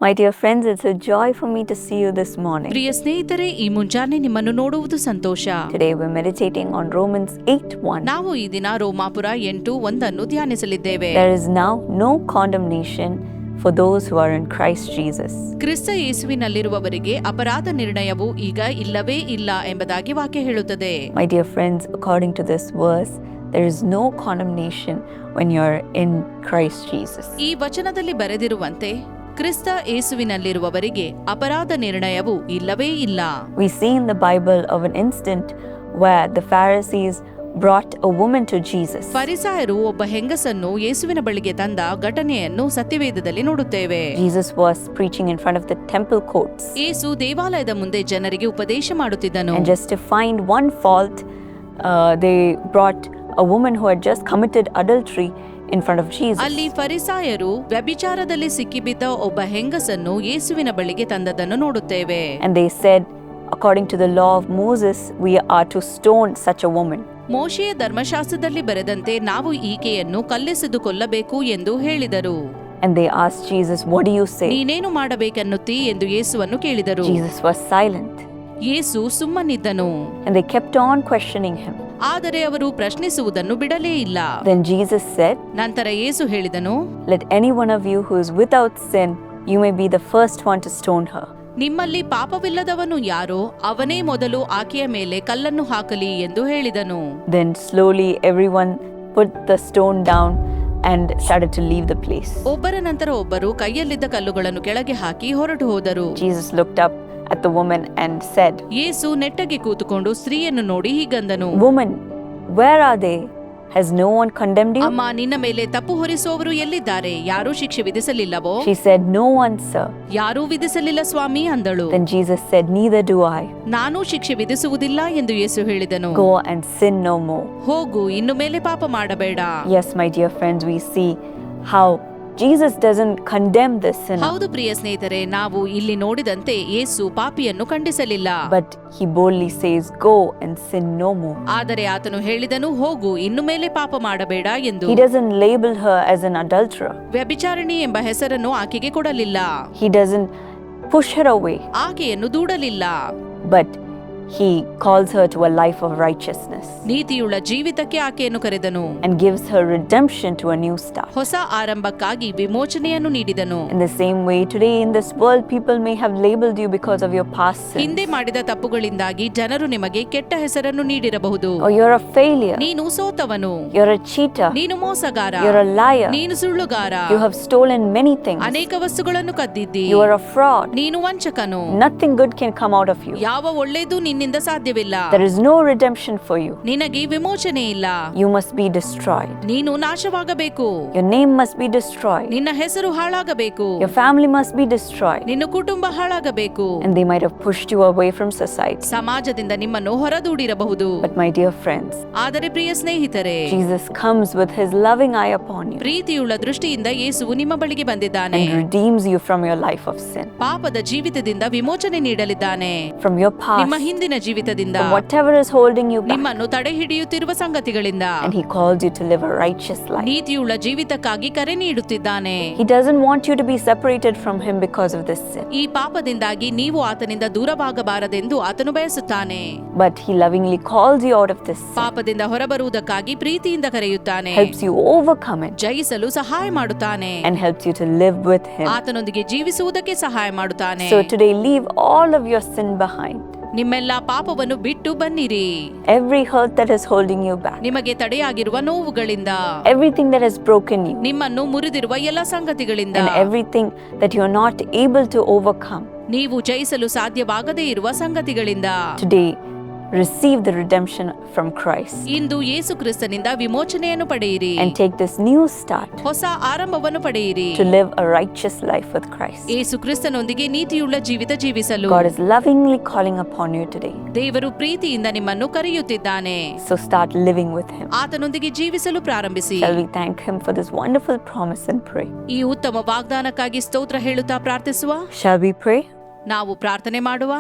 My dear friends, it's a joy for me to see you this morning. ಪ್ರಿಯ ಸ್ನೇಹಿತರೆ, ಈ ಮುಂಜಾನೆ ನಿಮ್ಮನ್ನು ನೋಡುವುದು ಸಂತೋಷ. Today we're meditating on Romans 8:1. ನಾವು ಈ ದಿನ ರೋಮಾಪುರ 8:1 ಧ್ಯಾನಿಸಲಿದ್ದೇವೆ. There is now no condemnation for those who are in Christ Jesus. ಕ್ರಿಸ್ತ ಯೇಸುವಿನಲ್ಲಿರುವವರಿಗೆ ಅಪರಾಧ ನಿರ್ಣಯವು ಈಗ ಇಲ್ಲವೇ ಇಲ್ಲ ಎಂಬುದಾಗಿ ವಾಕ್ಯ ಹೇಳುತ್ತದೆ. My dear friends, according to this verse, there is no condemnation when you're in Christ Jesus. ಈ ವಚನದಲ್ಲಿ ಬರೆದಿರುವಂತೆ ಕ್ರಿಸ್ತ ಯೇಸುವಿನಲ್ಲಿರುವವರಿಗೆ ಅಪರಾಧ ನಿರ್ಣಯವು ಇಲ್ಲವೇ ಇಲ್ಲ. We see in the Bible of an instant where the Pharisees brought a woman to Jesus. ಫರಿಸಾಯರು ಒಬ್ಬ ಹೆಂಗಸನ್ನು ಯೇಸುವಿನ ಬಳಿಗೆ ತಂದ ಘಟನೆಯನ್ನು ಸತ್ಯವೇದದಲ್ಲಿ ನೋಡುತ್ತೇವೆ. Jesus was preaching in front of the temple courts. ಯೇಸು ದೇವಾಲಯದ ಮುಂದೆ ಜನರಿಗೆ ಉಪದೇಶ ಮಾಡುತ್ತಿದ್ದನು. And just to find one fault, they brought a woman who had just committed adultery in front of Jesus. ಅಲ್ಲಿ ಫರಿಸಾಯರು ವ್ಯಭಿಚಾರದಲ್ಲಿ ಸಿಕ್ಕಿಬಿದ್ದ ಒಬ್ಬ ಹೆಂಗಸನ್ನು ಯೇಸುವಿನ ಬಳಿಗೆ ತಂದದನ್ನು ನೋಡುತ್ತೇವೆ. And they said, according to the law of Moses, we are to stone such a woman. ಮೋಶೆಯ ಧರ್ಮಶಾಸ್ತ್ರದಲ್ಲಿ ಬರೆದಂತೆ ನಾವು ಈಕೆಯನ್ನು ಕಲ್ಲೆಸೆದು ಕೊಲ್ಲಬೇಕು ಎಂದು ಹೇಳಿದರು. And they asked Jesus, what do you say? ನೀನೇನು ಮಾಡಬೇಕೆನ್ನುತ್ತೀ ಎಂದು ಯೇಸುವನ್ನು ಕೇಳಿದರು. Jesus was silent. Yesu ಸುಮ್ಮನಿದ್ದನು. And they kept on questioning him. ಆದರೆ ಅವರು ಪ್ರಶ್ನಿಸುವುದನ್ನು ಬಿಡಲೇ ಇಲ್ಲ. Then Jesus said, ನಂತರ ಯೇಸು ಹೇಳಿದನು, let any one of you who is without sin, you may be the first one to stone her. ನಿಮ್ಮಲ್ಲಿ ಪಾಪವಿಲ್ಲದವನು ಯಾರೋ ಅವನೇ ಮೊದಲು ಆಕೆಯ ಮೇಲೆ ಕಲ್ಲನ್ನು ಹಾಕಲಿ ಎಂದು ಹೇಳಿದನು. Then slowly everyone put the stone down and started to leave the place. ಒಬ್ಬರ ನಂತರ ಒಬ್ಬರು ಕೈಯಲ್ಲಿದ್ದ ಕಲ್ಲುಗಳನ್ನು ಕೆಳಗೆ ಹಾಕಿ ಹೊರಟು ಹೋದರು. Jesus looked up at the woman and said, ಯೇಸು ನೆಟ್ಟಗೆ ಕೂತುಕೊಂಡು ಸ್ತ್ರೀಯನ್ನು ನೋಡಿ ಹೀಗಂದನು, woman, where are they? Has no one condemned you? ಅಮ್ಮ, ನಿನ್ನ ಮೇಲೆ ತಪ್ಪು ಹೊರಿಸುವವರು ಎಲ್ಲಿದ್ದಾರೆ? ಯಾರೂ ಶಿಕ್ಷೆ ವಿಧಿಸಲಿಲ್ಲವೋ? She said, no one, sir. ಯಾರೂ ವಿಧಿಸಲಿಲ್ಲ ಸ್ವಾಮಿ ಅಂದಳು. Then Jesus said, neither do I. ನಾನು ಶಿಕ್ಷೆ ವಿಧಿಸುವುದಿಲ್ಲ ಎಂದು ಯೇಸು ಹೇಳಿದನು. Go and sin no more. ಹೋಗು, ಇನ್ನು ಮೇಲೆ ಪಾಪ ಮಾಡಬೇಡ. Yes, my dear friends, we see how Jesus doesn't condemn this sinner. ಹೌದು ಪ್ರಿಯ ಸ್ನೇಹಿತರೆ, ನಾವು ಇಲ್ಲಿ ನೋಡಿದಂತೆ ಯೇಸು ಪಾಪಿಯನ್ನು ಖಂಡಿಸಲಿಲ್ಲ. But he boldly says, go and sin no more. ಆದರೆ ಆತನು ಹೇಳಿದನು, ಹೋಗು, ಇನ್ನು ಮೇಲೆ ಪಾಪ ಮಾಡಬೇಡ ಎಂದು. He doesn't label her as an adulterer. ವ್ಯಭಿಚಾರಿಣಿ ಎಂಬ ಹೆಸರನ್ನು ಆಕೆಗೆ ಕೊಡಲಿಲ್ಲ. He doesn't push her away. ಆಕೆಯನ್ನು ದೂಡಲಿಲ್ಲ. But he calls her to a life of righteousness. ನೀತಿಯುಳ್ಳ ಜೀವಿತಕ್ಕೆ ಆಕೆಯನ್ನು ಕರೆದನು. And gives her redemption to a new start. ಹೊಸ ಆರಂಭಕ್ಕಾಗಿ ವಿಮೋಚನೆಯನ್ನು ನೀಡಿದನು. In the same way, today in this world, people may have labeled you because of your past sins. ಹಿಂದೆ ಮಾಡಿದ ತಪ್ಪುಗಳಿಂದಾಗಿ ಜನರು ನಿಮಗೆ ಕೆಟ್ಟ ಹೆಸರನ್ನು ನೀಡಿರಬಹುದು. Or you're a failure. ನೀನು ಸೋತವನು. You're a cheater. ನೀನು ಮೋಸಗಾರ. You're a liar. ನೀನು ಸುಳ್ಳುಗಾರ. You have stolen many things. ಅನೇಕ ವಸ್ತುಗಳನ್ನು ಕದ್ದಿದ್ದಿ. You are a fraud. ನೀನು ವಂಚಕನು. Nothing good can come out of you. ಯಾವ ಒಳ್ಳೆಯದು ನಿನ್ನಿಂದ ಸಾಧ್ಯವಿಲ್ಲ. There is no redemption for you. ನಿನಗೆ ವಿಮೋಚನೆ ಇಲ್ಲ. You must be destroyed. ನೀನು ನಾಶವಾಗಬೇಕು. Your name must be destroyed. ನಿನ್ನ ಹೆಸರು ಹಾಳಾಗಬೇಕು. Your family must be destroyed. ನಿನ್ನ ಕುಟುಂಬ ಹಾಳಾಗಬೇಕು. And they might have pushed you away from society. ಸಮಾಜದಿಂದ ನಿಮ್ಮನ್ನು ಹೊರದೂಡಿರಬಹುದು. But my dear friends, ಆದರೆ ಪ್ರಿಯ ಸ್ನೇಹಿತರೆ, Jesus comes with his loving eye upon you ಪ್ರೀತಿಯುಳ್ಳ ದೃಷ್ಟಿಯಿಂದ ಯೇಸುವು ನಿಮ್ಮ ಬಳಿಗೆ ಬಂದಿದ್ದಾನೆ. and redeems you from your life of sin, ಪಾಪದ ಜೀವಿತದಿಂದ ವಿಮೋಚನೆ ನೀಡಲಿದ್ದಾನೆ. from your ನಿಮ್ಮ past, ಹಿಂದಿನ ಜೀವಿತದಿಂದ, from whatever is holding you back. ನಿಮ್ಮನ್ನು ತಡೆ ಹಿಡಿಯುತ್ತಿರುವ ಸಂಗತಿಗಳಿಂದ. And he calls you to live a righteous life. ನೀತಿಯುಳ್ಳ ಜೀವಿತಕ್ಕಾಗಿ ಕರೆ ನೀಡುತ್ತಿದ್ದಾನೆ. He doesn't want you to be separated from him because of this sin. ಈ ಪಾಪದಿಂದಾಗಿ ನೀವು ಆತನಿಂದ ದೂರವಾಗಬಾರದೆಂದು ಆತನು ಬಯಸುತ್ತಾನೆ. But he lovingly calls you out of this sin, ಪಾಪದಿಂದ ಹೊರಬರುವುದಕ್ಕಾಗಿ ಪ್ರೀತಿಯಿಂದ ಕರೆಯುತ್ತಾನೆ. helps you overcome it, ಜಯಿಸಲು ಸಹಾಯ ಮಾಡುತ್ತಾನೆ. and helps you to live with him. ಆತನೊಂದಿಗೆ ಜೀವಿಸುವುದಕ್ಕೆ ಸಹಾಯ ಮಾಡುತ್ತಾನೆ. So today, leave all of your sin behind. ನಿಮ್ಮೆಲ್ಲ ಪಾಪವನ್ನು ಬಿಟ್ಟು ಬನ್ನಿರಿ. Every hurt that is holding you back, ನಿಮಗೆ ತಡೆಯಾಗಿರುವ ನೋವುಗಳಿಂದ, everything that has broken you, ನಿಮ್ಮನ್ನು ಮುರಿದಿರುವ ಎಲ್ಲ ಸಂಗತಿಗಳಿಂದ, and everything that you're not able to overcome. ನೀವು ಜಯಿಸಲು ಸಾಧ್ಯವಾಗದೇ ಇರುವ ಸಂಗತಿಗಳಿಂದ Today, receive the redemption from Christ ಇಂದು ಯೇಸು ಕ್ರಿಸ್ತನಿಂದ ವಿಮೋಚನೆಯನ್ನು ಪಡೆಯಿರಿ. and take this new start ಹೊಸ ಆರಂಭವನ್ನು ಪಡೆಯಿರಿ. to live a righteous life with Christ. ಯೇಸು ಕ್ರಿಸ್ತನೊಂದಿಗೆ ನೀತಿಯುಳ್ಳ ಜೀವಿತ ಜೀವಿಸಲು God is lovingly calling upon you today. ದೇವರು ಪ್ರೀತಿಯಿಂದ ನಿಮ್ಮನ್ನು ಕರೆಯುತ್ತಿದ್ದಾನೆ. So start living with him. ಆತನೊಂದಿಗೆ ಜೀವಿಸಲು ಪ್ರಾರಂಭಿಸಿ. Shall we thank him for this wonderful promise and pray? ಈ ಉತ್ತಮ ವಾಗ್ದಾನಕ್ಕಾಗಿ ಸ್ತೋತ್ರ ಹೇಳುತ್ತಾ ಪ್ರಾರ್ಥಿಸುವ. Shall we pray? ನಾವು ಪ್ರಾರ್ಥನೆ ಮಾಡುವ.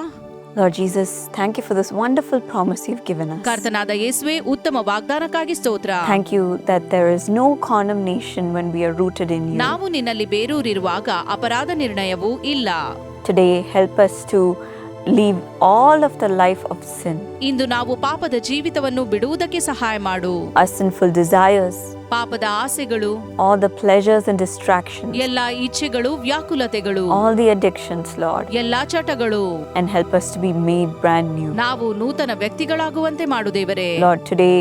Lord Jesus, thank you for this wonderful promise you've given us. ಕರ್ತನಾದ ಯೇಸುವೆ, ಉತ್ತಮ ವಾಗ್ದಾನಕ್ಕಾಗಿ ಸ್ತೋತ್ರ. Thank you that there is no condemnation when we are rooted in you. ನಾವು ನಿನ್ನಲ್ಲಿ ಬೇರೂರಿರುವಾಗ ಅಪರಾಧ ನಿರ್ಣಯವೂ ಇಲ್ಲ. Today, help us to leave all of the life of sin, ಇಂದು ನಾವು ಪಾಪದ ಜೀವಿತವನ್ನು ಬಿಡುವುದಕ್ಕೆ ಸಹಾಯ ಮಾಡು. our sinful desires, ಪಾಪದ ಆಸೆಗಳು, all the pleasures and distractions, ಎಲ್ಲ ಇಚ್ಛೆಗಳು, ವ್ಯಾಕುಲತೆಗಳು, all the addictions, Lord, ಎಲ್ಲ ಚಟಗಳು, and help us to be made brand new. ನಾವು ನೂತನ ವ್ಯಕ್ತಿಗಳಾಗುವಂತೆ ಮಾಡು ದೇವರೇ. Lord, today,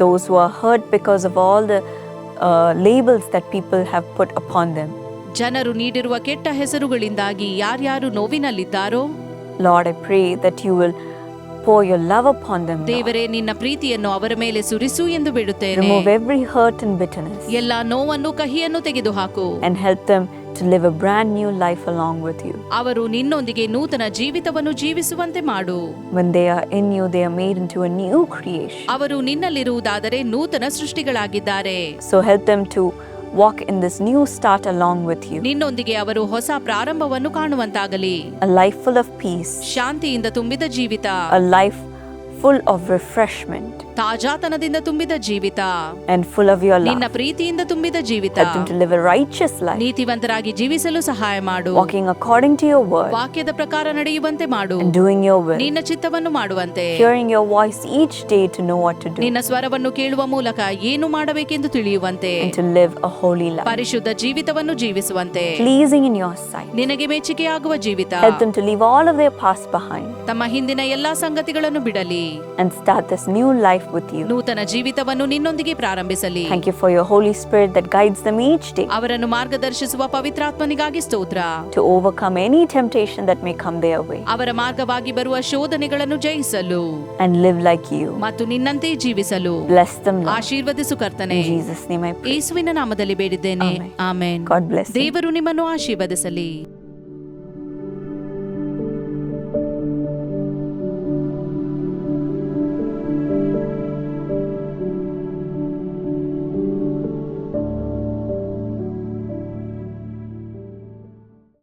those who are hurt because of all the labels that people have put upon them, ಜನರು ನೀಡಿರುವ ಕೆಟ್ಟ ಹೆಸರುಗಳಿಂದಾಗಿ ಯಾರ್ಯಾರು ನೋವಿನಲ್ಲಿದ್ದಾರೋ, Lord, I pray that you will pour your love upon them, Lord. ದೇವರೇ, ನಿನ್ನ ಪ್ರೀತಿಯನ್ನು ಅವರ ಮೇಲೆ ಸುರಿಸು ಎಂದು ಬಿಡುತ್ತೇನೆ. Remove every hurt and bitterness, ಎಲ್ಲ ನೋವನ್ನು, ಕಹಿಯನ್ನು ತೆಗೆದುಹಾಕು and help them to live a brand new life along with you. ಅವರು ನಿನ್ನೊಂದಿಗೆ ನೂತನ ಜೀವಿತವನ್ನು ಜೀವಿಸುವಂತೆ ಮಾಡು. When they are in you, they are made into a new creation. ಅವರು ನಿನ್ನಲ್ಲಿರುವುದಾದರೆ ನೂತನ ಸೃಷ್ಟಿಗಳಾಗಿದ್ದಾರೆ. So help them to walk in this new start along with you. ನಿನ್ನೊಂದಿಗೆ ಅವರು ಹೊಸ ಪ್ರಾರಂಭವನ್ನು ಕಾಣುವಂತಾಗಲಿ. A life full of peace, ಶಾಂತಿಯಿಂದ ತುಂಬಿದ ಜೀವಿತ, a life full of refreshment, ತಾಜಾತನದಿಂದ ತುಂಬಿದ ಜೀವಿತ, and full of your ನಿನ್ನ love. ಪ್ರೀತಿಯಿಂದ ತುಂಬಿದ ಜೀವಿತ. Help them to live a righteous life, ನೀತಿವಂತರಾಗಿ ಜೀವಿಸಲು ಸಹಾಯ ಮಾಡು. walking according to your word, ವಾಕ್ಯದ ಪ್ರಕಾರ ನಡೆಯುವಂತೆ ಮಾಡು. and doing your will, ನಿನ್ನ ಚಿತ್ತವನ್ನು ಮಾಡುವಂತೆ, hearing your voice each day to know what to do, ನಿನ್ನ ಸ್ವರವನ್ನು ಕೇಳುವ ಮೂಲಕ ಏನು ಮಾಡಬೇಕೆಂದು ತಿಳಿಯುವಂತೆ, and to live a holy life, ಪರಿಶುದ್ಧ ಜೀವಿತವನ್ನು ಜೀವಿಸುವಂತೆ, pleasing in your sight. ನಿನಗೆ ಮೆಚ್ಚುಗೆಯಾಗುವ ಜೀವಿತ. Help them to leave all of their past behind ತಮ್ಮ ಹಿಂದಿನ ಎಲ್ಲಾ ಸಂಗತಿಗಳನ್ನು ಬಿಡಲಿ. and start this new life with you. ನೂತನ ಜೀವಿತವನ್ನು ನಿನ್ನೊಂದಿಗೆ ಪ್ರಾರಂಭಿಸಲಿ. Thank you for your Holy Spirit that guides them each day ಅವರನ್ನು ಮಾರ್ಗದರ್ಶಿಸುವ ಪವಿತ್ರಾತ್ಮನಿಗಾಗಿ ಸ್ತೋತ್ರ. to overcome any temptation that may come their way ಅವರ ಮಾರ್ಗವಾಗಿ ಬರುವ ಶೋಧನೆಗಳನ್ನು ಜಯಿಸಲು and live like you. ಮತ್ತು ನಿನ್ನಂತೆ ಜೀವಿಸಲು Bless them, Lord. ಆಶೀರ್ವದಿಸು ಕರ್ತನೆ. In Jesus' name I pray. ಯೇಸುವಿನ ನಾಮದಲ್ಲಿ ಬೇಡಿದ್ದೇನೆ. Amen. Amen. God bless you. ದೇವರು ನಿಮ್ಮನ್ನು ಆಶೀರ್ವದಿಸಲಿ.